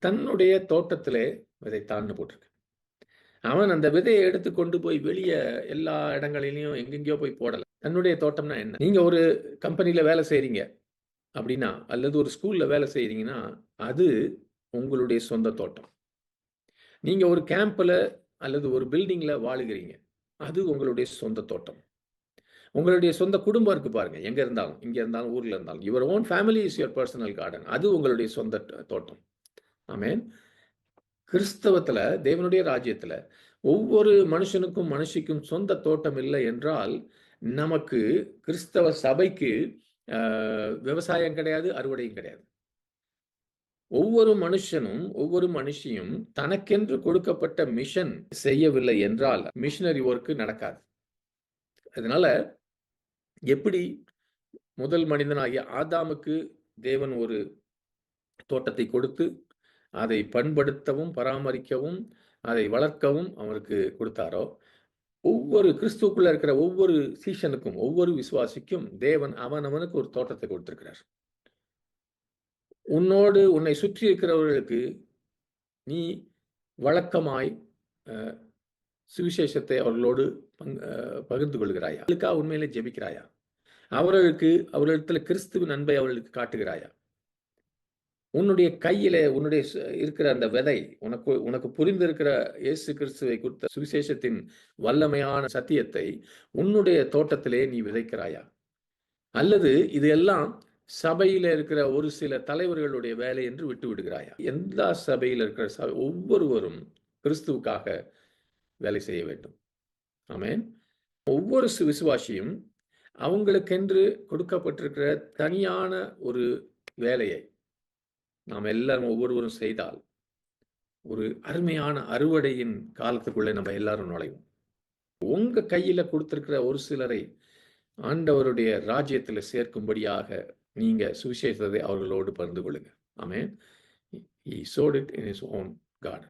தன்னுடைய தோட்டத்திலே விதைத்தான்னு போட்டிருக்கு. அவன் அந்த விதைய எடுத்து கொண்டு போய் வெளிய எல்லா இடங்களிலும் எங்கெங்கேயோ போய் போடல. தன்னுடைய தோட்டம்னா என்ன? நீங்க ஒரு கம்பெனில வேலை செய்றீங்க அப்படின்னா, அல்லது ஒரு ஸ்கூல்ல வேலை செய்றீங்கன்னா, அது உங்களுடைய சொந்த தோட்டம். நீங்க ஒரு கேம்ப்ல அல்லது ஒரு பில்டிங்ல வாழுகிறீங்க. அது உங்களுடைய சொந்த தோட்டம். உங்களுடைய சொந்த குடும்பம் இருக்கு பாருங்க. எங்க இருந்தாலும், இங்க இருந்தாலும், ஊர்ல இருந்தாலும். Your own family is your personal garden. அது உங்களுடைய சொந்த தோட்டம். ஆமென். கிறிஸ்தவத்துல, தேவனுடைய ராஜ்யத்துல, ஒவ்வொரு மனுஷனுக்கும், மனுஷிக்கும் சொந்த தோட்டம் இல்லை என்றால், நமக்கு கிறிஸ்தவ சபைக்கு அ விவசாயம் கிடையாது, அறுவடையும் கிடையாது. ஒவ்வொரு மனுஷனும், ஒவ்வொரு மனுஷியும் தனக்கென்று கொடுக்கப்பட்ட மிஷன் செய்யவில்லை என்றால், மிஷனரி வொர்க் நடக்காது. அதனால எப்படி முதல் மனிதனாகிய ஆதாமுக்கு தேவன் ஒரு தோட்டத்தை கொடுத்து, அதை பண்படுத்தவும், பராமரிக்கவும், அதை வளர்க்கவும் அவருக்கு கொடுத்தாரோ, ஒவ்வொரு கிறிஸ்துவுக்குள்ள இருக்கிற ஒவ்வொரு சீஷனுக்கும், ஒவ்வொரு விசுவாசிக்கும் தேவன் அவனவனுக்கு ஒரு தோட்டத்தை கொடுத்திருக்கிறார். உன்னை சுற்றி இருக்கிறவர்களுக்கு நீ வழக்கமாய் அ சுவிசேஷத்தை அவர்களோடு பகிர்ந்து கொள்கிறாயா? அவர்களுக்காக உண்மையிலே ஜெபிக்கிறாயா? அவர்களிடத்தில் கிறிஸ்துவின் அன்பை அவர்களுக்கு காட்டுகிறாயா? உன்னுடைய கையில உன்னுடைய இருக்கிற அந்த விதை, உனக்கு உனக்கு புரிந்திருக்கிற இயேசு கிறிஸ்துவை குறித்த சுவிசேஷத்தின் வல்லமையான சத்தியத்தை உன்னுடைய தோட்டத்திலே நீ விதைக்கிறாயா? அல்லது இது எல்லாம் சபையில இருக்கிற ஒரு சில தலைவர்களுடைய வேலை என்று விட்டு விடுகிறாயா? எல்லா சபையில இருக்கிற ஒவ்வொருவரும் கிறிஸ்துவுக்காக வேலை செய்ய வேண்டும். ஆமென். ஒவ்வொரு விசுவாசியும் அவங்களுக்கென்று கொடுக்கப்பட்டிருக்கிற தனியான ஒரு வேலையை நாம் எல்லாரும் ஒவ்வொருவரும் செய்தால், ஒரு அருமையான அறுவடையின் காலத்துக்குள்ளே நம்ம எல்லாரும் நுழைவோம். உங்க கையில குடுத்திருக்கிற ஒரு சிலரை ஆண்டவருடைய ராஜ்யத்தில சேர்க்கும்படியாக நீங்க சுவிசேஷத்தை அவர்களோடு பகிர்ந்து கொள்ளுங்க. ஆமென். He sowed it in his own garden.